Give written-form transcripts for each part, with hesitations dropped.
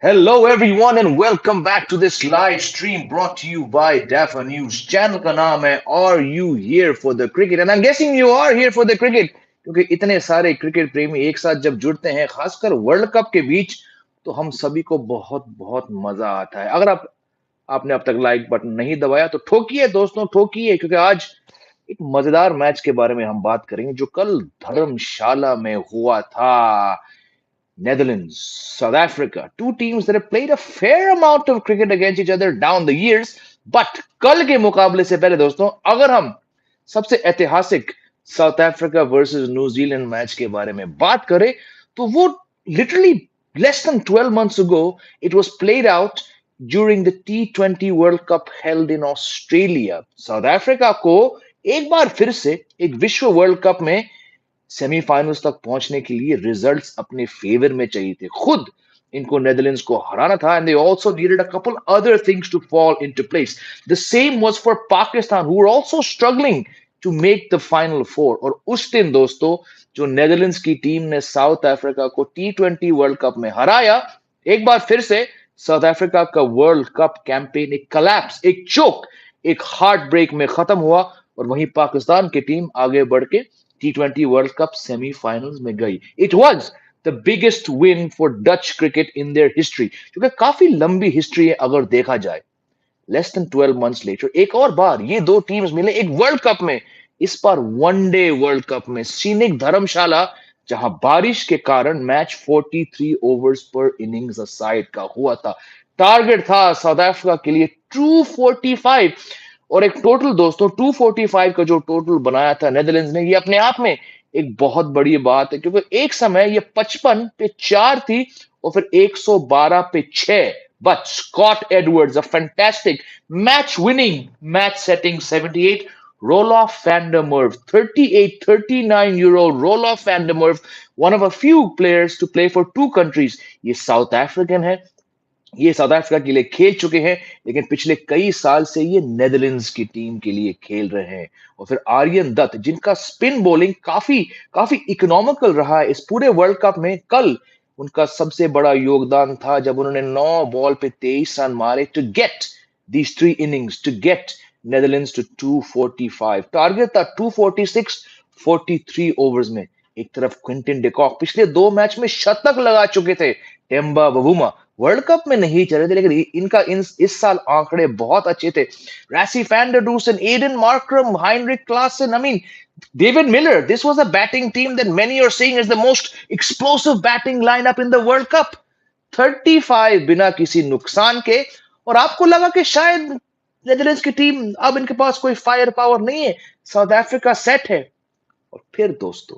Hello everyone and welcome back to this live stream brought to you by Dafa News. Channel का नाम है Are You Here for the Cricket? And I'm guessing you are here for the cricket क्योंकि इतने सारे cricket प्रेमी एक साथ जब जुड़ते हैं खासकर वर्ल्ड कप के बीच तो हम सभी को बहुत बहुत मजा आता है। अगर आपने अब तक लाइक बटन नहीं दबाया तो ठोकिए दोस्तों, ठोकिए क्योंकि आज एक मजेदार मैच के बारे में हम बात करेंगे जो कल धर्मशाला में हुआ था। Netherlands, South Africa, two teams that have played a fair amount of cricket against each other down the years. But कल के मुकाबले से पहले दोस्तों, अगर हम सबसे ऐतिहासिक south Africa versus New Zealand match के बारे में बात करें तो वो literally less than 12 months ago it was played out during the T20 World Cup held in Australia. South Africa को एक बार फिर से एक विश्व वर्ल्ड कप में सेमीफाइनल्स तक पहुंचने के लिए रिजल्ट्स अपने फेवर में चाहिए थे। खुद इनको नेदरलैंड्स को हराना था and they also needed a couple other things to fall into place. The same was for Pakistan who were also struggling to make the final four. और उस दिन दोस्तों जो नेदरलैंड्स की टीम ने साउथ अफ्रीका को T20 वर्ल्ड कप में हराया, एक बार फिर से साउथ अफ्रीका का वर्ल्ड कप कैंपेन एक कोलैप्स, एक चोक, एक हार्ट ब्रेक में खत्म हुआ और वहीं पाकिस्तान की टीम आगे बढ़ के T20 World Cup semi-finals में गई। It was the biggest win for Dutch cricket in their history, क्योंकि काफी लंबी हिस्ट्री है अगर देखा जाए। Less than 12 months later, एक और बार ये दो टीम्स मिले एक वर्ल्ड कप में, इस बार वनडे वर्ल्ड कप में सीनिक धर्मशाला, जहां बारिश के कारण मैच 43 ओवर्स पर इनिंग्स असाइड का हुआ था। टारगेट था साउथ अफ्रीका के लिए 245 और एक टोटल दोस्तों 245 का जो टोटल बनाया था नेदरलैंड्स ने, ये अपने आप में एक बहुत बड़ी बात है क्योंकि एक समय ये 55 पे 4 थी और फिर 112 पे 6। But Scott Edwards, a fantastic match winning, match setting 78, Roloff van der Merwe, 38, 39-year-old Roloff van der Merwe, one of a few players to play for two countries. ये साउथ अफ्रीकन है, ये साउथ अफ्रीका के लिए खेल चुके हैं लेकिन पिछले कई साल से ये नेदरलैंड्स की टीम के लिए खेल रहे हैं। और फिर आर्यन दत्त जिनका स्पिन बॉलिंग काफी काफी इकोनॉमिकल रहा है इस पूरे वर्ल्ड कप में, कल उनका सबसे बड़ा योगदान था जब उन्होंने 9 बॉल पे 23 रन मारे to get these 3 innings, to get Netherlands to 245। Target था 246 43 ओवर्स में। एक तरफ क्विंटन डिकॉक पिछले 2 मैच में शतक लगा चुके थे, टेम्बा बवुमा वर्ल्ड कप में नहीं चले थे लेकिन इनका इस साल आंकड़े बहुत अच्छे थे। Rassie van der Dussen, Aiden Markram, Heinrich Klaasen, I mean David Miller. This was a batting team that many are saying is the most explosive batting lineup in the World Cup. 35 बिना किसी नुकसान के। और आपको लगा कि शायद Netherlands की टीम अब इनके पास कोई फायर पावर नहीं है, साउथ अफ्रीका सेट है। और फिर दोस्तों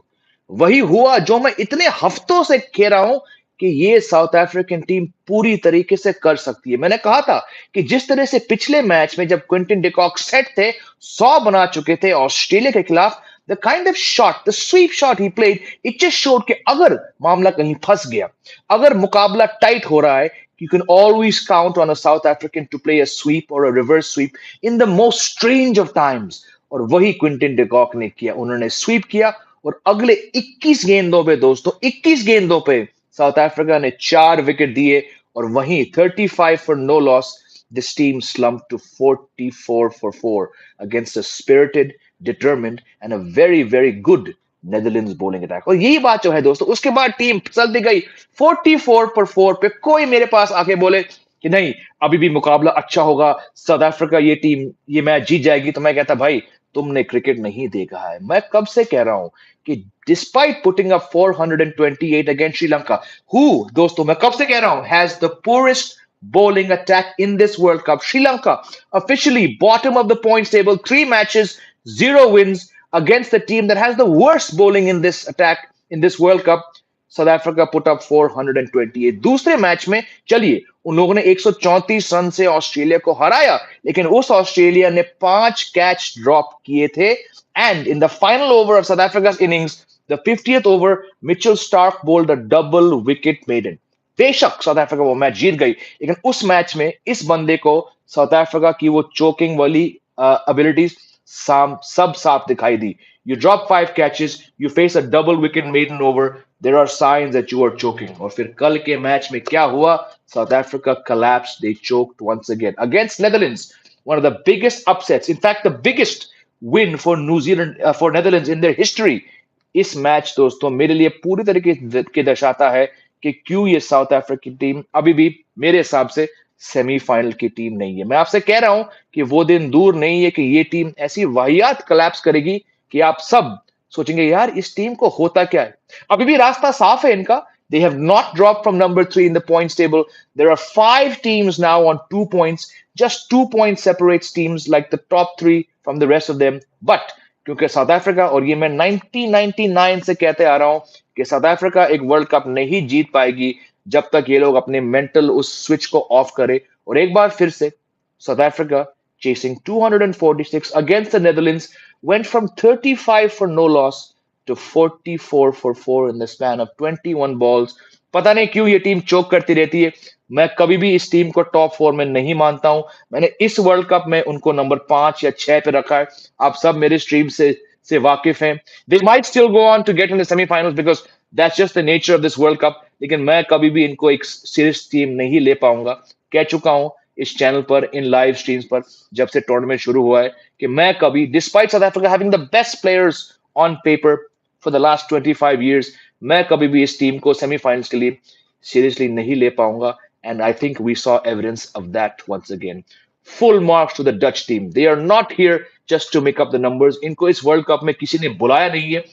वही हुआ जो मैं इतने हफ्तों से कह रहा हूं कि ये साउथ अफ्रीकन टीम पूरी तरीके से कर सकती है। मैंने कहा था कि जिस तरह से पिछले मैच में जब क्विंटन डिकॉक सेट थे, 100 बना चुके थे ऑस्ट्रेलिया के खिलाफ, the kind of shot, the sweep shot he played, it just showed कि अगर मामला कहीं फंस गया, अगर मुकाबला टाइट हो रहा है, you can always count on a South African to play a sweep or a reverse sweep in the most strange of times. और वही क्विंटन डिकॉक ने किया, उन्होंने स्वीप किया और अगले 21 गेंदों पे दोस्तों 21 गेंदों पे साउथ अफ्रीका ने 4 विकेट दिए और वहीं 35 for no loss. This team slumped to 44 for 4 against a spirited, determined and a very very good Netherlands bowling attack. और यही बात जो है दोस्तों, उसके बाद टीम चलती गई 44 पर 4 पे। कोई मेरे पास आके बोले कि नहीं अभी भी मुकाबला अच्छा होगा, साउथ अफ्रीका ये टीम ये मैच जीत जाएगी, तो मैं कहता भाई तुमने क्रिकेट नहीं देखा है। मैं कब से कह रहा हूं कि despite putting up 428 against Sri Lanka, who दोस्तों मैं कब से कह रहा हूं has the poorest bowling attack in this World Cup. Sri Lanka officially bottom of the points table, 3 matches, 0 wins against the team that has the worst bowling in this attack in this World Cup. South Africa put up 428. दूसरे match में चलिए उन लोगों ने 134 run से Australia को हराया, लेकिन उस ऑस्ट्रेलिया ने 5 कैच ड्रॉप किए थे and in the final over of South Africa's innings, the 50th over, Mitchell Starc bowled a double wicket maiden. बेशक साउथ अफ्रीका वो मैच जीत गई, लेकिन उस मैच में इस बंदे को साउथ अफ्रीका की वो चोकिंग वाली एबिलिटीज सब साफ दिखाई दी. You drop 5 catches, you face a double wicket maiden over. There are signs that you are choking. और फिर कल के मैच में क्या हुआ? South Africa collapsed. They choked once again against Netherlands. One of the biggest upsets, in fact, the biggest win for New Zealand, for Netherlands in their history. इस match दोस्तों मेरे लिए पूरी तरीके के दर्शाता है कि क्यों ये साउथ अफ्रीकी टीम अभी भी मेरे हिसाब से सेमीफाइनल की टीम नहीं है. मैं आपसे कह रहा हूं कि वो दिन दूर नहीं है कि ये टीम ऐसी वाहियात कोलैप्स करेगी कि आप सब सोचेंगे यार इस टीम को होता क्या है. अभी भी रास्ता साफ है इनका. They have not dropped from number 3 in the points table. There are 5 teams now on 2 points. Just 2 points separates teams like the top 3 from the rest of them. But क्योंकि साउथ अफ्रीका, और ये मैं 1999 से कहते आ रहा हूं कि south Africa एक वर्ल्ड कप नहीं जीत पाएगी जब तक ये लोग अपने मेंटल उस स्विच को ऑफ करे. और एक बार फिर से South Africa, chasing 246 against the Netherlands, went from 35 for no loss to 44 for 4 in the span of 21 balls. पता नहीं क्यों ये टीम चोक करती रहती है. मैं कभी भी इस टीम को टॉप 4 में नहीं मानता हूं. मैंने इस वर्ल्ड कप में उनको नंबर 5 या 6 पे रखा है. आप सब मेरे स्ट्रीम से वाकिफ हैं. They might still go on to get in the semi-finals because that's just the nature of this World Cup. लेकिन मैं कभी भी इनको एक सीरीज टीम नहीं ले पाऊंगा. कह चुका हूं इस चैनल पर, इन लाइव स्ट्रीम्स पर, जब से टूर्नामेंट शुरू हुआ है, कि मैं कभी, despite south Africa having the best players on paper for the last 25 years, मैं कभी भी इस टीम को सेमीफाइनल्स के लिए सीरियसली नहीं ले पाऊंगा. And I think we saw evidence of that once again. Full marks to the Dutch team. They are not here just to make up the numbers. इनको इस वर्ल्ड कप में किसी ने बुलाया नहीं है.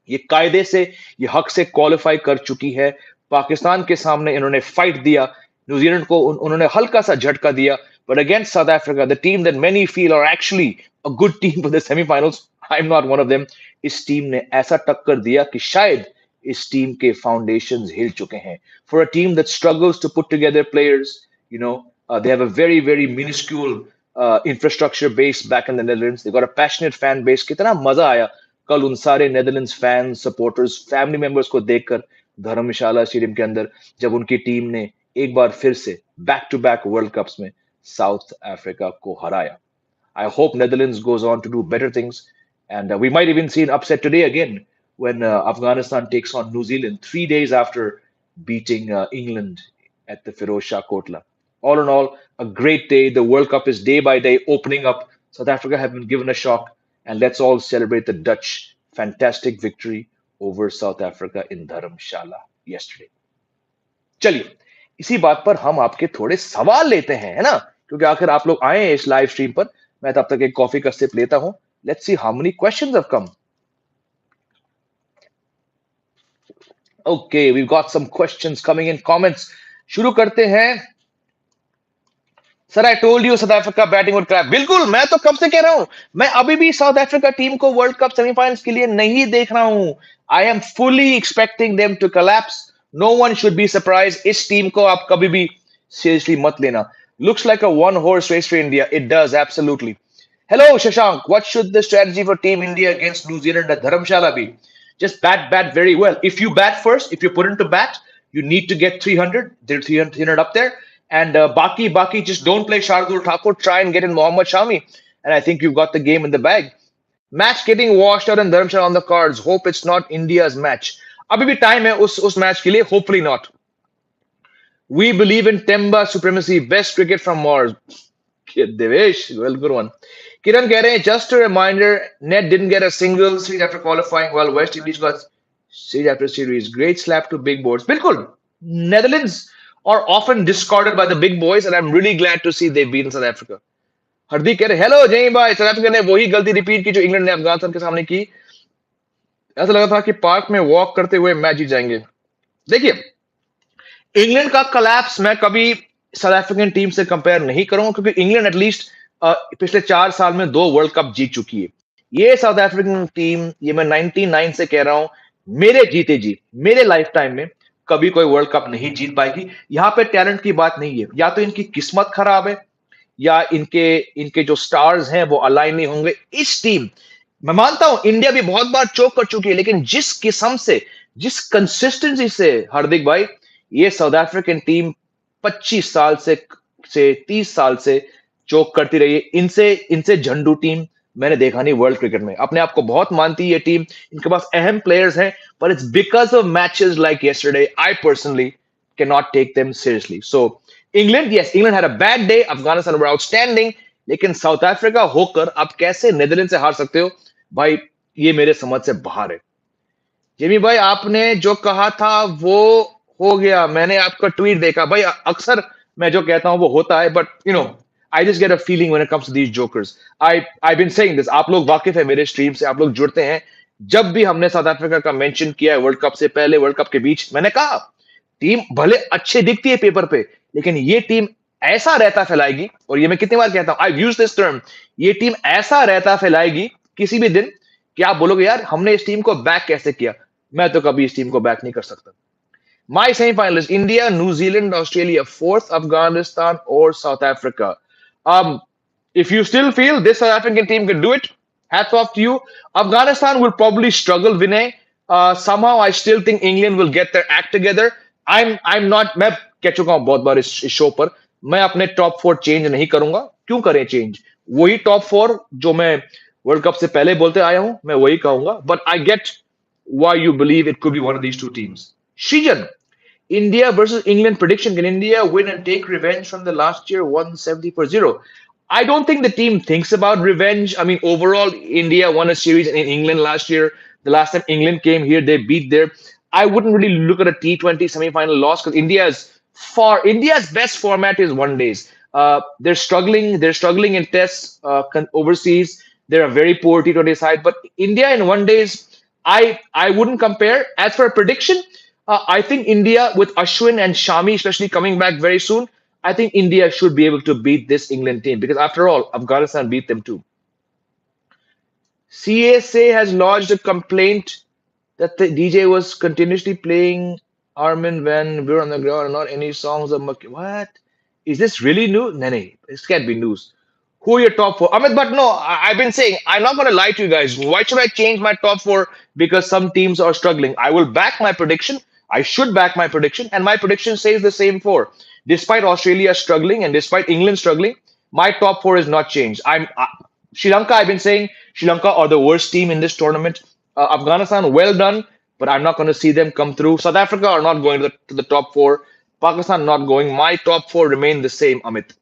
ये कायदे से, ये हक से क्वालिफाई कर चुकी है. पाकिस्तान के सामने इन्होंने फाइट दिया. न्यूजीलैंड को उन्होंने हल्का सा झटका दिया. But against South Africa, the team that many feel are actually a good team for the semifinals, I'm not one of them. इस टीम ने ऐसा टक्कर दिया कि शायद इस टीम के फाउंडेशंस हिल चुके हैं. For a team that struggles to put together players, they have a very, very minuscule infrastructure base back in the Netherlands. They got a passionate fan base. कितना मजा आया कल उन सारे Netherlands fans, supporters, family members को देखकर धर्मशाला stadium के अंदर, जब उनकी टीम ने एक बार फिर से back to back world cups में साउथ अफ्रीका को हराया. I hope Netherlands goes on to do better things, and we might even see an upset today again when Afghanistan takes on New Zealand 3 days after beating England at the Firoz Shah Kotla. All in all, a great day. The World Cup is day by day opening up. South Africa have been given a shock, and let's all celebrate the Dutch fantastic victory over South Africa in Dharamshala yesterday. चलिए, इसी बात पर हम आपके थोड़े सवाल लेते हैं, है ना? क्योंकि आखिर आप लोग आए हैं इस लाइव स्ट्रीम पर. मैं तब तक एक कॉफी का सिप लेता हूं. Let's see how many questions have come. Okay, we got some questions coming in comments. शुरू करते हैं. Sir, I told you South Africa batting would crash. बिल्कुल, मैं तो कब से कह रहा हूं. मैं अभी भी साउथ अफ्रीका टीम को वर्ल्ड कप सेमीफाइनल्स के लिए नहीं देख रहा हूं. I am fully expecting them to collapse. No one should be surprise. इस टीम को आप कभी भी सीरियसली मत लेना. Looks like a one-horse race for India. It does, absolutely. Hello, Shashank. What should the strategy for Team India against New Zealand at Dharamshala be? Just bat very well. If you bat first, if you put into bat, you need to get 300. There's 300 up there. And Baki, just don't play Shardul Thakur. Try and get in Mohammad Shami. And I think you've got the game in the bag. Match getting washed out in Dharamshala on the cards. Hope it's not India's match. Abhi bhi time hai us match ke liye. Hopefully not. We believe in Temba supremacy. Best cricket from Mars. Devesh, well, good one. Kiran keh rahe hain, just a reminder, NED didn't get a single series after qualifying, while West Indies got series after series. Great slap to big boards. Bilkul. Netherlands are often discarded by the big boys, and I'm really glad to see they've beaten South Africa. Hardik keh rahe, hello Jay bhai. South Africa ne wahi galती repeat की जो England ने अफगानिस्तान के सामने की. ऐसा लगा था कि पार्क में वॉक करते हुए मैच जीत जाएंगे. देखिए, इंग्लैंड का कोलैप्स मैं कभी साउथ अफ्रीकन टीम से कंपेयर नहीं करूंगा, क्योंकि इंग्लैंड एटलीस्ट पिछले 4 साल में 2 वर्ल्ड कप जीत चुकी है. ये साउथ अफ्रीकन टीम, ये मैं 99 से कह रहा हूं, मेरे जीते जी मेरे लाइफ टाइम में कभी कोई वर्ल्ड कप नहीं जीत पाएगी. यहां पे टैलेंट की बात नहीं है. या तो इनकी किस्मत खराब है, या इनके जो स्टार्स हैं वो अलाइन नहीं होंगे. इस टीम, मैं मानता हूं इंडिया भी बहुत बार चोक कर चुकी है, लेकिन जिस किस्म से, जिस कंसिस्टेंसी से हार्दिक भाई, ये साउथ अफ्रीकन टीम 25 साल से 30 साल से चोक करती रही है. इनसे झंडू टीम मैंने देखा नहीं वर्ल्ड क्रिकेट में। अपने आप को बहुत मानती है ये टीम, इनके पास अहम प्लेयर्स हैं, पर it's because of matches like yesterday I personally can not take them seriously. So England, yes England had a bad day, Afghanistan were outstanding, लेकिन साउथ अफ्रीका होकर आप कैसे नेदरलैंड से हार सकते हो भाई, ये मेरे समझ से बाहर है। जिमी भाई आपने जो कहा था वो हो गया, मैंने आपका ट्वीट देखा भाई। अक्सर मैं जो कहता हूं वो होता है, but you know I just get a feeling when it comes to these jokers. I been saying this, आप लोग वाकिफ है मेरे स्ट्रीम से, आप लोग जुड़ते हैं। जब भी हमने साउथ अफ्रीका का मेंशन किया है वर्ल्ड कप से पहले, वर्ल्ड कप के बीच, मैंने कहा टीम भले अच्छी दिखती है पेपर पे, लेकिन ये टीम ऐसा रहता फैलाएगी, और ये मैं कितनी बार कहता हूं, आई यूज दिस टर्म, ये टीम ऐसा रहता फैलाएगी किसी भी दिन कि आप बोलोगे यार हमने इस टीम को बैक कैसे किया। मैं तो कभी इस टीम को बैक नहीं कर सकता। My semi-finalists: India, New Zealand, Australia, fourth Afghanistan or South Africa. Um, if you still feel this South African team can do it, hats off to you. Afghanistan will probably struggle, Vinay. Somehow, I still think England will get their act together. I'm not. मैं कह चुका हूं बहुत बार इस show पर, मैं अपने top 4 change नहीं करूंगा। क्यों करें चेंज? वही टॉप 4 जो मैं वर्ल्ड कप से पहले बोलते आया हूं, मैं वही कहूंगा। But I get why you believe it could be one of these two teams. Shijan, India versus England prediction. Can India win and take revenge from the last year 170 for 0? I don't think the team thinks about revenge. I mean, overall, India won a series in England last year. The last time England came here, they beat there. I wouldn't really look at a T20 semi-final loss because India's best format is one days. They're struggling. They're struggling in tests overseas. They're a very poor T20 side. But India in one days, I wouldn't compare. As for a prediction, I think India with Ashwin and Shami, especially coming back very soon, I think India should be able to beat this England team because after all, Afghanistan beat them too. CSA has lodged a complaint that the DJ was continuously playing Armin when we were on the ground and not any songs of what? Is this really news? No, no, this can't be news. Who are your top 4? Amit, but no, I've been saying, I'm not going to lie to you guys. Why should I change my top 4? Because some teams are struggling. I will back my prediction. I should back my prediction. And my prediction says the same 4. Despite Australia struggling and despite England struggling, my top 4 is not changed. Sri Lanka, I've been saying Sri Lanka are the worst team in this tournament. Afghanistan, well done, but I'm not going to see them come through. South Africa are not going to the top 4. Pakistan not going. My top 4 remain the same, Amit.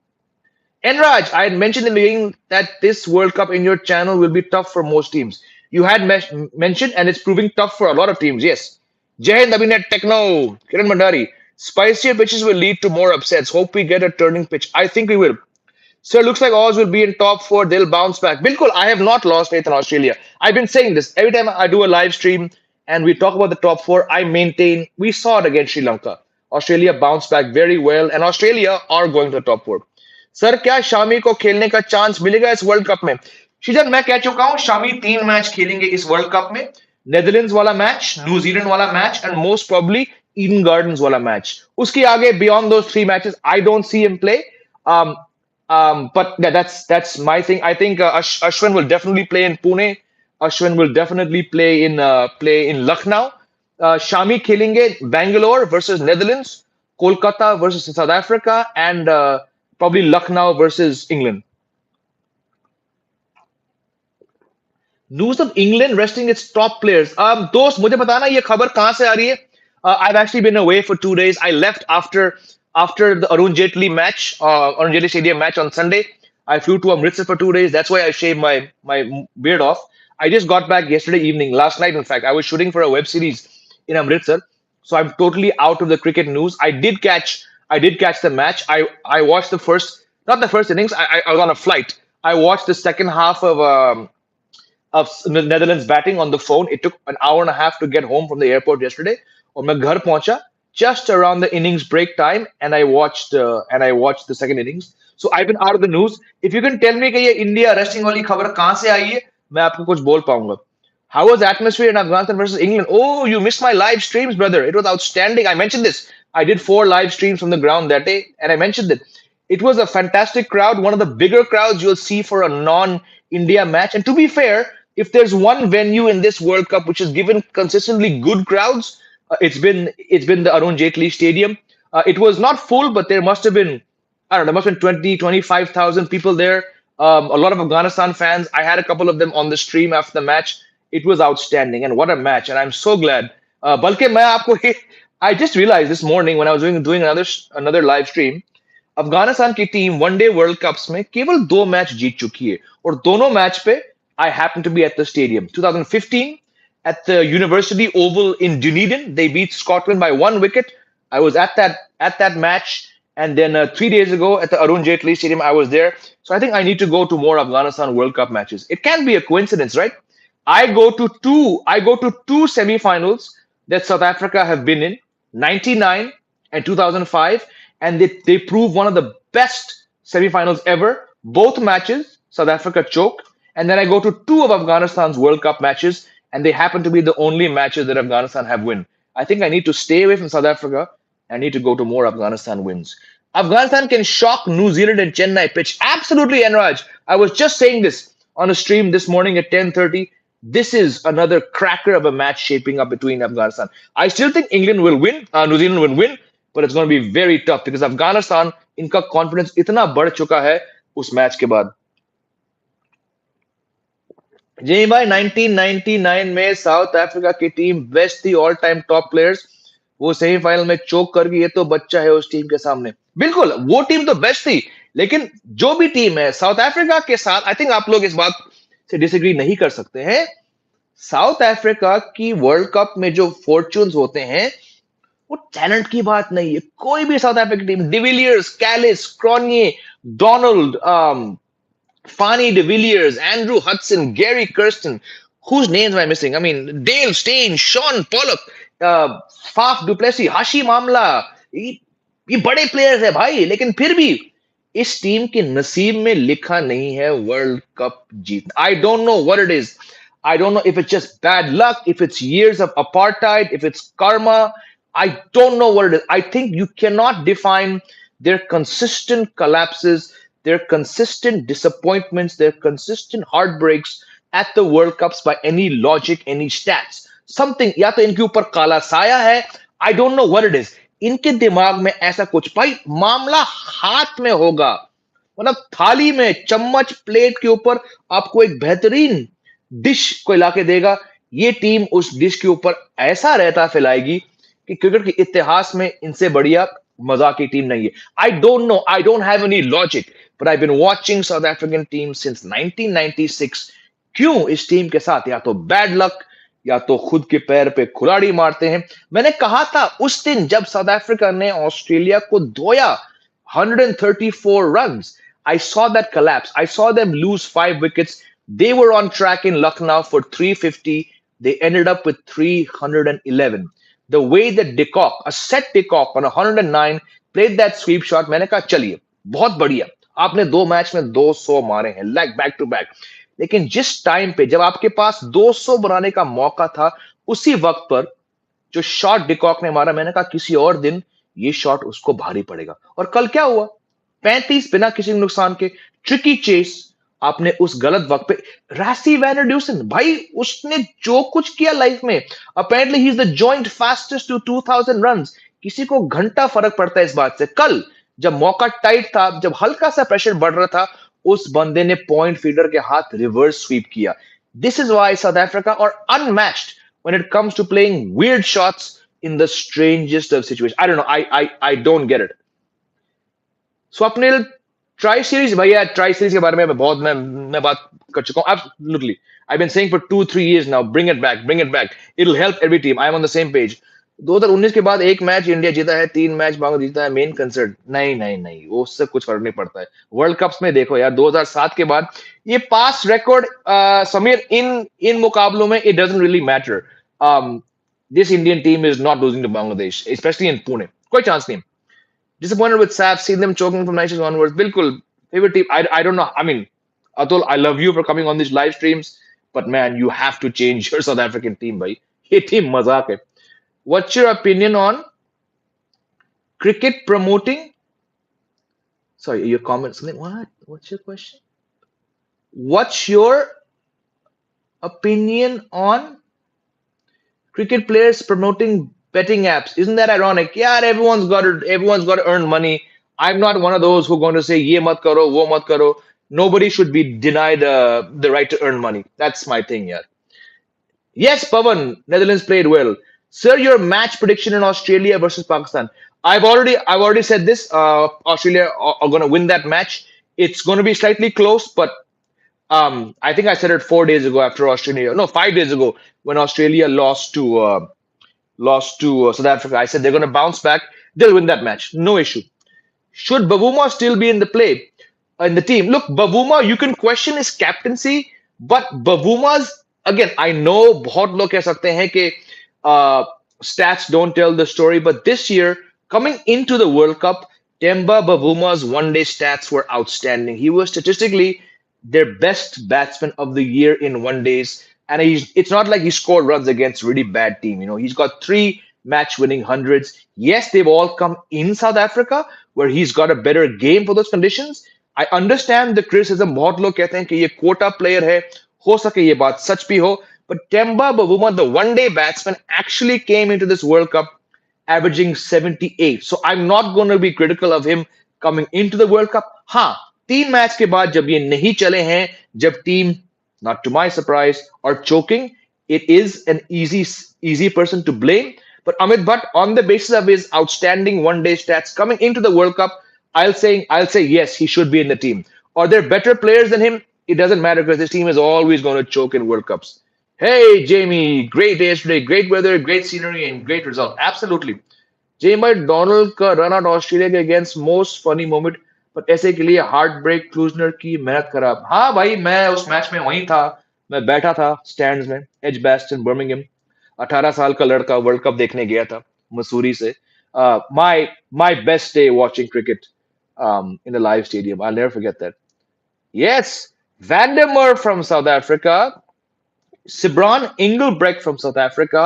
And Raj, I had mentioned in the beginning that this World Cup in your channel will be tough for most teams. You had mentioned, and it's proving tough for a lot of teams. Yes. Jai Hind, Abhinet, Techno, Kiran Mandari. Spicier pitches will lead to more upsets. Hope we get a turning pitch. I think we will. So it looks like Oz will be in top 4. They'll bounce back. Bilkul, I have not lost faith in Australia. I've been saying this every time I do a live stream and we talk about the top 4. I maintain we saw it against Sri Lanka. Australia bounced back very well, and Australia are going to the top 4. Sir क्या शामी को खेलने का chance मिलेगा इस world cup में? शीजन मैं कह चुका हूं शामी 3 मैच खेलेंगे इस वर्ल्ड कप में। नेदरलैंड्स वाला मैच, न्यूजीलैंड वाला match and most probably Eden gardens वाला मैच। उसके आगे beyond those 3 matches I don't see him play. But that's my thing. I think Ashwin will definitely play in Pune. Ashwin will definitely play in Lucknow. Shami खेलेंगे Bangalore versus Netherlands, Kolkata versus South Africa, and probably Lucknow versus England. News of England resting its top players. दोस्त मुझे बताना ये खबर कहाँ से आ रही है? I've actually been away for 2 days. I left after the Arun Jaitley match, Arun Jaitley Stadium match on Sunday. I flew to Amritsar for 2 days. That's why I shaved my beard off. I just got back yesterday evening, last night in fact. I was shooting for a web series in Amritsar, so I'm totally out of the cricket news. I did catch the match. I watched the first, not the first innings. I was on a flight. I watched the second half of Netherlands batting on the phone. It took an hour and a half to get home from the airport yesterday. और मैं घर पहुंचा just around the innings break time, and I watched the second innings. So I've been out of the news. If you can tell me कि ये India resting वाली खबर कहाँ से आई है, मैं आपको कुछ बोल पाऊंगा. How was the atmosphere in Afghanistan versus England? Oh, you missed my live streams, brother. It was outstanding. I mentioned this. I did 4 live streams from the ground that day, and I mentioned that it was a fantastic crowd, one of the bigger crowds you'll see for a non-India match. And to be fair, if there's one venue in this World Cup which has given consistently good crowds, it's been the Arun Jaitley Stadium. It was not full, but there must have been, I don't know, there must have been 20, 25,000 people there. A lot of Afghanistan fans. I had a couple of them on the stream after the match. It was outstanding, and what a match! And I'm so glad. बल्कि मैं आपको I just realized this morning when I was doing another live stream. Afghanistan की team one day world cups में केवल 2 match जीत चुकी है और दोनों मैच पे I happened to be at the stadium. 2015 at the University Oval in Dunedin, they beat Scotland by 1 wicket. I was at that match, and then 3 days ago at the Arun Jaitley Stadium, I was there. So I think I need to go to more Afghanistan World Cup matches. It can be a coincidence, right? I go to two semi-finals that South Africa have been in, 99 and 2005, and they prove one of the best semi-finals ever. Both matches, South Africa choked, and then I go to two of Afghanistan's World Cup matches, and they happen to be the only matches that Afghanistan have won. I think I need to stay away from South Africa. I need to go to more Afghanistan wins. Afghanistan can shock New Zealand and Chennai pitch. Absolutely, Enraj. I was just saying this on a stream this morning at 10:30. This is another cracker of a match shaping up between Afghanistan. I still think England will win, New Zealand will win, but it's going to be very tough because Afghanistan, इनका confidence इतना बढ़ चुका है उस match के बाद. जी भाई 1999 में साउथ अफ्रीका की टीम बेस्ट थी, ऑल टाइम टॉप प्लेयर्स. वो सेमीफाइनल में चोक कर गई, ये तो बच्चा है उस टीम के सामने. बिल्कुल वो टीम तो बेस्ट थी, लेकिन जो भी टीम है साउथ अफ्रीका के साथ, आई थिंक आप लोग इस बात से डिसएग्री नहीं कर सकते हैं. साउथ अफ्रीका की वर्ल्ड कप में जो फॉर्च्यून्स होते हैं वो टैलेंट की बात नहीं है. कोई भी South Africa team, de Villiers, Kallis, Cronje, Donald, Fanny de Villiers, Andrew Hudson, Gary Kirsten. Whose names am I missing? I mean, Dale Steyn, Sean Pollock, Faf du Plessis, Hashim Amla. ये बड़े players है भाई, लेकिन फिर भी इस team के नसीब में लिखा नहीं है वर्ल्ड कप जीतना. I don't know what it is. I don't know if it's just bad luck, if it's years of apartheid, if it's karma. I don't know what it is. I think you cannot define their consistent collapses, their consistent disappointments, their consistent heartbreaks at the World Cups by any logic, any stats. Something, या तो इनके ऊपर काला साया है, I don't know what it is. इनके दिमाग में ऐसा कुछ, भाई मामला हाथ में होगा, मतलब थाली में चम्मच प्लेट के ऊपर आपको एक बेहतरीन डिश को लाके देगा, ये टीम उस डिश के ऊपर ऐसा रहता फैलाएगी कि क्रिकेट के इतिहास में इनसे बढ़िया मजाक की टीम नहीं है. I don't know, I don't have any logic, but I've been watching South African team since 1996. क्यों इस टीम के साथ या तो बैड लक या तो खुद के पैर पे कुल्हाड़ी मारते हैं. मैंने कहा था उस दिन जब साउथ अफ्रीका ने ऑस्ट्रेलिया को धोया 134 runs. I saw that collapse. I saw them lose 5 wickets. They were on track in Lucknow for 350. They ended up with 311. The way that a set Decock on 109 played that sweep shot, मैंने कहा चलिए बहुत बढ़िया, आपने 2 match में 200 मारे हैं like back to back. लेकिन जिस टाइम पे जब आपके पास 200 बनाने का मौका था, उसी वक्त पर जो शॉट डिकॉक ने मारा, मैंने कहा किसी और दिन ये शॉट उसको भारी पड़ेगा. और कल क्या हुआ, 35 बिना किसी नुकसान के, ट्रिकी चेस आपने उस गलत वक्त पे. रासी वैनरड्यूसन भाई, उसने जो कुछ किया लाइफ में, apparently he is the joint fastest to 2000 runs. किसी को घंटा फर्क पड़ता है इस बात से. कल जब मौका टाइट था, जब हल्का सा प्रेशर बढ़ रहा था, उस बंदे ने पॉइंट फीडर के हाथ रिवर्स स्वीप किया. This is why South Africa are unmatched when it comes to playing weird shots in the strangest of situation. I don't know, I don't get it. Swapnil, tri series भैया, tri series के बारे में मैं बात कर चुका हूं. Absolutely, I been saying for 2-3 years now, bring it back, bring it back. It will help every team. I am on the same page. 2019 के बाद 1 मैच इंडिया जीता है, 3 मैच बांग्लादेश जीता है. मेन कंसर्न नहीं, वो उससे कुछ फर्क नहीं पड़ता है. वर्ल्ड कप्स में देखो यार, 2007 के बाद ये पास रिकॉर्ड, समीर, इन मुकाबलों में it doesn't really matter. This Indian team is not losing to Bangladesh, specially in Pune. कोई चांस नहीं. Disappointed with SAP, seen them choking from 90s onwards. Bilkul, favorite team. I don't know. I mean, Atul, I love you for coming on these live streams, but man, you have to change your South African team, bhai. Ye team mazak hai. What's your opinion on cricket promoting? Sorry, your comment. Something. What? What's your question? What's your opinion on cricket players promoting betting apps? Isn't that ironic? Yeah, everyone's got to earn money. I'm not one of those who are going to say ye mat karo, wo mat karo. Nobody should be denied the right to earn money. That's my thing, yeah. Yes, Pavan, Netherlands played well. Sir, your match prediction in Australia versus Pakistan. I've already said this. Australia are going to win that match. It's going to be slightly close, but I think I said it 4 days ago after Australia. No, 5 days ago when Australia lost to South Africa. I said they're going to bounce back. They'll win that match. No issue. Should Bavuma still be in the play in the team? Look, Bavuma, you can question his captaincy, but Bavuma's again. I know बहुत लोग कह सकते हैं कि stats don't tell the story, but this year coming into the World Cup, Temba Bavuma's one-day stats were outstanding. He was statistically their best batsman of the year in one days, and it's not like he scored runs against really bad team. He's got three match-winning hundreds. Yes, they've all come in South Africa, where he's got a better game for those conditions. I understand the criticism. बहुत लोग कहते हैं कि ये quota player है. हो सके ये बात सच भी हो. But Temba Bavuma, the one-day batsman, actually came into this World Cup averaging 78. So I'm not going to be critical of him coming into the World Cup. हाँ, 3 मैच के बाद जब ये नहीं चले हैं, जब team, not to my surprise, are choking, it is an easy person to blame. But Amit Bhatt, on the basis of his outstanding one-day stats coming into the World Cup, I'll say yes, he should be in the team. Are there better players than him? It doesn't matter because this team is always going to choke in World Cups. Hey, Jamie, great day yesterday, great weather, great scenery, and great result. Absolutely. Jamie Donald का run out Australia के against most funny moment पर ऐसे के लिए heart break Klusener की मेहनत खराब. हाँ भाई, मैं उस मैच में वहीं था. मैं बैठा था स्टैंड्स में, एज बेस्टन बर्मिंघम. 18 साल का लड़का वर्ल्ड कप देखने गया था मसूरी से. My best day watching cricket in the live stadium. I'll never forget that. Yes, Vandermeer from South Africa, Sybrand Engelbrecht from South Africa,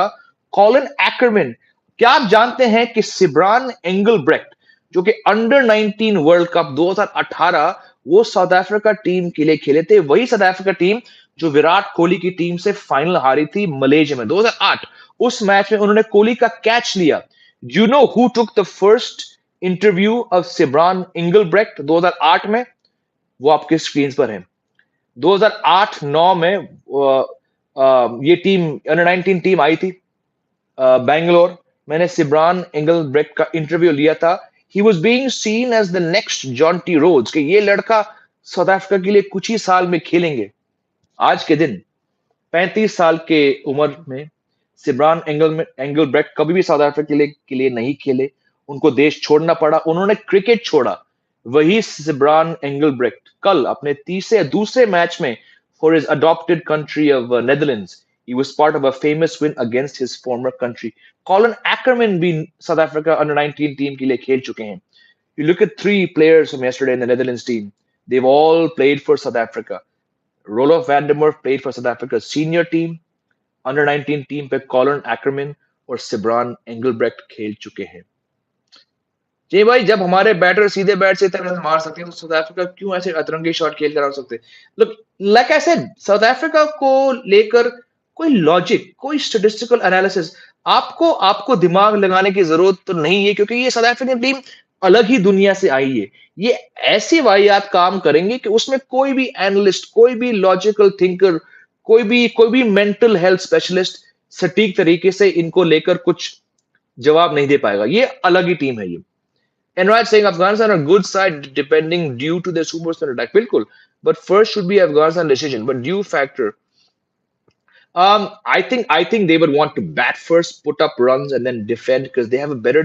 Colin Ackermann. क्या आप जानते हैं कि सिब्रान एंगलब्रेक्ट जो कि अंडर 19 वर्ल्ड कप 2018 वो साउथ अफ्रीका टीम के लिए खेले थे, वही साउथ अफ्रीका टीम जो विराट कोहली की टीम से फाइनल हारी थी मलेशिया में 2008. उस मैच में उन्होंने कोहली का कैच लिया. You know who took the first interview of Sybrand Engelbrecht 2008 में? वो आपके स्क्रीन पर है. 2008-9 में ये टीम अंडर 19 टीम आई थी बैंगलोर. मैंने सिब्रान एंगलब्रेक्ट का इंटरव्यू लिया था. He was being seen as the next Jonty Rhodes, कि ये लड़का साउथ अफ्रीका के लिए कुछ ही साल में खेलेंगे. आज के दिन 35 साल के उम्र में सिब्रान एंगलब्रेक्ट कभी भी साउथ अफ्रीका के लिए नहीं खेले. उनको देश छोड़ना पड़ा, उन्होंने क्रिकेट छोड़ा. वही सिब्रान एंगलब्रेक्ट कल अपने दूसरे मैच में for his adopted country of Netherlands, he was part of a famous win against his former country. Colin Ackerman भी South Africa under 19 team के लिए खेल चुके हैं. You look at 3 players from yesterday in the Netherlands team. They've all played for South Africa. Rolof Vandermeer played for South Africa's senior team. Under 19 team पे Colin Ackerman और सिब्रान एंगलब्रेक्ट खेल चुके हैं. जी भाई, जब हमारे बैटर सीधे बैट से इतना मार सकते हैं तो साउथ अफ्रीका क्यों ऐसे अतरंगी शॉट खेल कर आ सकते हैं? Look, like I said, south Africa को लेकर कोई लॉजिक, कोई स्टैटिस्टिकल एनालिसिस आपको दिमाग लगाने की जरूरत तो नहीं है, क्योंकि ये साउथ अफ्रीकन टीम अलग ही दुनिया से आई है. ये ऐसी वाहियात काम करेंगे कि उसमें कोई भी एनालिस्ट, कोई भी लॉजिकल थिंकर, कोई भी मेंटल हेल्थ स्पेशलिस्ट सटीक तरीके से इनको लेकर कुछ जवाब नहीं दे पाएगा. ये अलग ही टीम है ये. And right saying Afghanistan are good side depending due to their superstar attack. बिल्कुल. But first should be Afghanistan decision. But due factor. I think they would want to bat first, put up runs, and then defend because they have a better.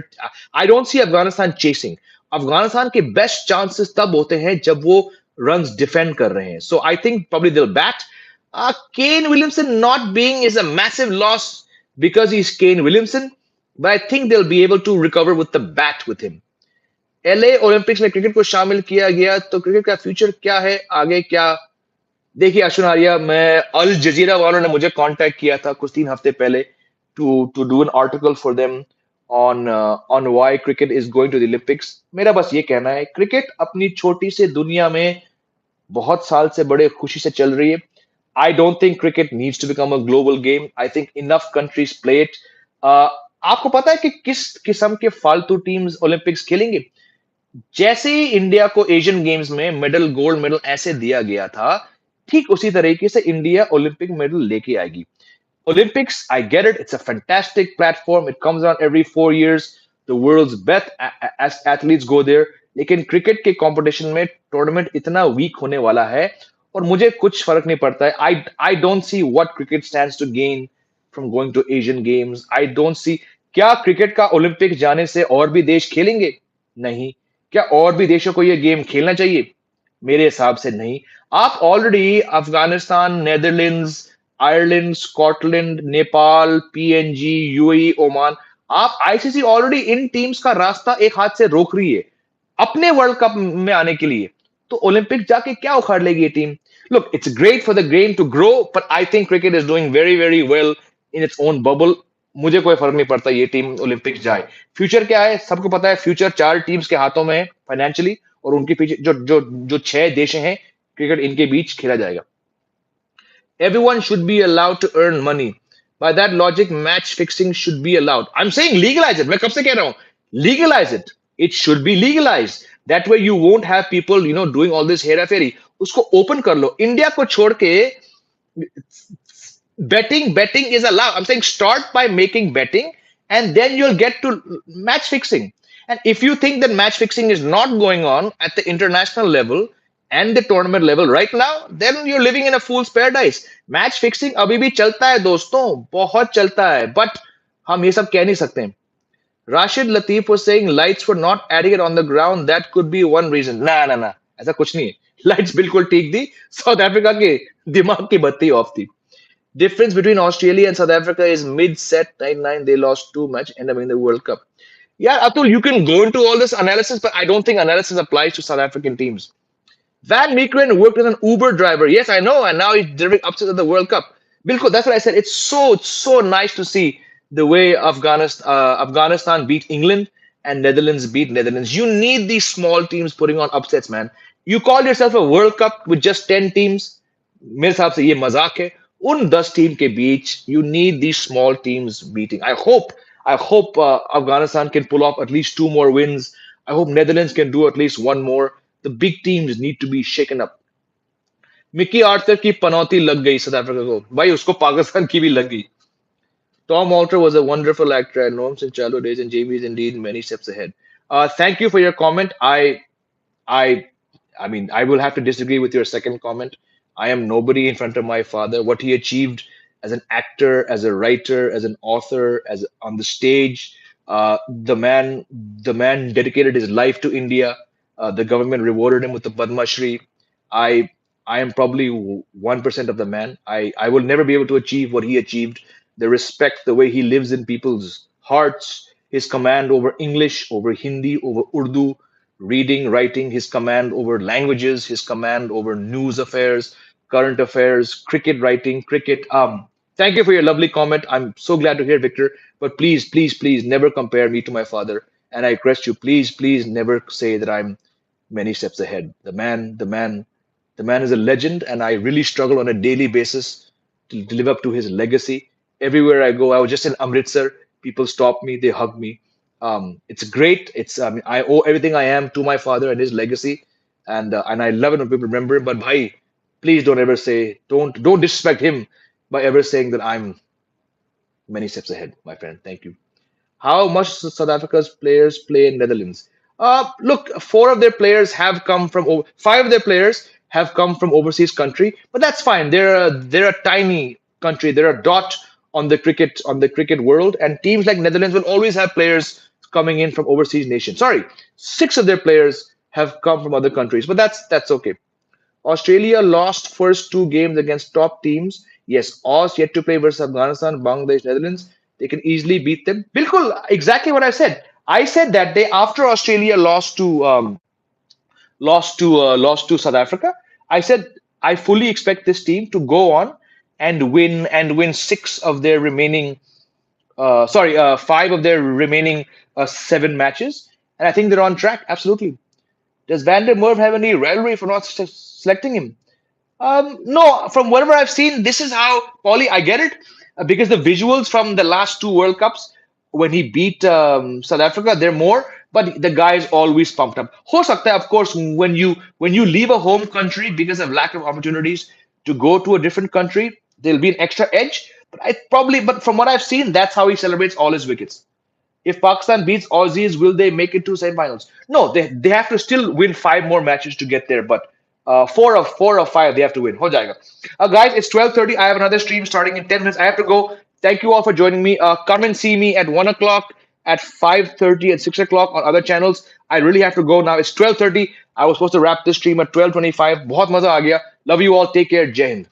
I don't see Afghanistan chasing. Afghanistan के best chances तब होते हैं जब वो runs defend कर रहे हैं. So I think probably they'll bat. Kane Williamson not being is a massive loss because he's Kane Williamson, but I think they'll be able to recover with the bat with him. LA Olympics में cricket को शामिल किया गया तो cricket का future क्या है, आगे क्या? देखिए अश्विन आर्या, मैं अल जजीरा वालों ने मुझे कांटेक्ट किया था कुछ 3 हफ्ते पहले to do an article for them on why cricket is going to the Olympics. मेरा बस ये कहना है, क्रिकेट अपनी छोटी से दुनिया में बहुत साल से बड़े खुशी से चल रही है. I don't think cricket needs to become a global game. I think enough countries play it. आपको पता है कि किस किस्म के फालतू टीम्स ओलंपिक्स खेलेंगे? जैसे ही इंडिया को एशियन गेम्स में मेडल, गोल्ड मेडल ऐसे दिया गया था, ठीक उसी तरीके से इंडिया ओलंपिक मेडल लेके आएगी। Olympics, I get it. It's a fantastic platform. It comes around every 4 years. The world's best as athletes go there. लेकिन क्रिकेट के कंपटीशन में टूर्नामेंट इतना वीक होने वाला है और मुझे कुछ फर्क नहीं पड़ता है। I don't see what cricket stands to gain from going to Asian Games. I don't see क्या क्रिकेट का ओलंपिक जाने से और भी देश खेलेंगे? नहीं। क्या और भी देशों को ये गेम खेलना चाहिए? मेरे हिसाब से नहीं। आप already Afghanistan, Netherlands, Ireland, Scotland, Nepal, PNG, UAE, Oman, आप आईसीसी ऑलरेडी इन टीम्स का रास्ता एक हाथ से रोक रही है अपने वर्ल्ड कप में आने के लिए। तो ओलंपिक जाके क्या उखाड़ लेगी ये team? Look, it's great for the game to grow, but I think cricket is doing very very well in its own bubble. मुझे कोई फर्क नहीं पड़ता ये टीम ओलंपिक्स जाए। फ्यूचर क्या है सबको पता है। फ्यूचर चार टीम्स के हाथों में है फाइनेंशियली, और उनके पीछे जो छह देश हैं क्रिकेट इनके बीच खेला जाएगा। Everyone should be allowed to earn money. By that logic, match fixing should be allowed. I'm saying legalize it. मैं कब से कह रहा हूँ? Legalize it. It should be legalized. That way you won't have people, doing all this Hera फेरी. उसको open कर लो. India को छोड़ के betting is allowed. I'm saying start by making betting, and then you'll get to match fixing. And if you think that match fixing is not going on at the international level and the tournament level right now, then you're living in a fool's paradise. Match fixing अभी भी चलता है दोस्तों, बहुत चलता है, but हम ये सब कह नहीं सकते। Rashid Latif was saying lights were not adding it on the ground. That could be one reason. ना ना ना, ऐसा कुछ नहीं है। लाइट्स बिल्कुल ठीक थी। साउथ अफ्रीका के दिमाग की बत्ती ऑफ थी। Difference between Australia and South Africa is mid-set 9-9. They lost two match, end up in the World Cup. Yeah, Atul, you can go into all this analysis, but I don't think analysis applies to South African teams. Van Meekeren worked as an Uber driver. Yes, I know, and now he's delivering upsets at the World Cup. Bilkul, that's what I said. It's so nice to see the way Afghanistan beat England and Netherlands beat Netherlands. You need these small teams putting on upsets, man. You call yourself a World Cup with just 10 teams. मेरे हिसाब से ये मजाक है। उन 10 team के बीच you need these small teams beating. I hope Afghanistan can pull off at least two more wins. I hope Netherlands can do at least one more. The big teams need to be shaken up. Mickey Arthur की पनौती लग गई south Africa को, भाई उसको पाकिस्तान की भी लग गई। Tom Alter was a wonderful actor. I know him since childhood days, and JB is indeed many steps ahead. Thank you for your comment. I I mean, I will have to disagree with your second comment. I am nobody in front of my father. What he achieved as an actor, as a writer, as an author, as on the stage, the man dedicated his life to India. The government rewarded him with the Padma Shri. I I am probably 1% of the man. I will never be able to achieve what he achieved. The respect, the way he lives in people's hearts, his command over English, over Hindi, over Urdu, reading, writing, his command over languages, his command over news affairs, current affairs, cricket writing, cricket. Thank you for your lovely comment. I'm so glad to hear, Victor. But please, please, please never compare me to my father. And I request you, please, please never say that I'm many steps ahead. The man is a legend, and I really struggle on a daily basis to live up to his legacy. Everywhere I go, I was just in Amritsar. People stop me, they hug me. It's great. I owe everything I am to my father and his legacy, and I love it when people remember him. But bhai, please don't ever say don't disrespect him by ever saying that I'm many steps ahead, my friend. Thank you. How much South Africa's players play in Netherlands? Look, five of their players have come from overseas country, but that's fine. They're a tiny country. They're a dot on the cricket world, and teams like Netherlands will always have players coming in from overseas nations. Sorry, six of their players have come from other countries, but that's okay. Australia lost first two games against top teams. Yes, Aus yet to play versus Afghanistan, Bangladesh, Netherlands. They can easily beat them. Bilkul, exactly what I said. I said that day after Australia lost to South Africa. I said I fully expect this team to go on and win six of their remaining. Sorry, five of their remaining seven matches, and I think they're on track. Absolutely. Does Van der Merwe have any rivalry for not selecting him? No, from whatever I've seen, this is how, Paulie, I get it, because the visuals from the last two World Cups when he beat South Africa, they're more but the guy is always pumped up. Ho sakta hai, of course, when you leave a home country because of lack of opportunities to go to a different country, there'll be an extra edge. But from what I've seen, that's how he celebrates all his wickets. If Pakistan beats Aussies, will they make it to semifinals? No, they have to still win five more matches to get there. But four of five they have to win. Ho jayega. Guys, it's 12:30. I have another stream starting in 10 minutes. I have to go. Thank you all for joining me. Come and see me at 1 o'clock, at 5:30, at 6 o'clock on other channels. I really have to go now. It's 12:30. I was supposed to wrap this stream at 12:25. बहुत मजा आ गया. Love you all. Take care. Jai Hind.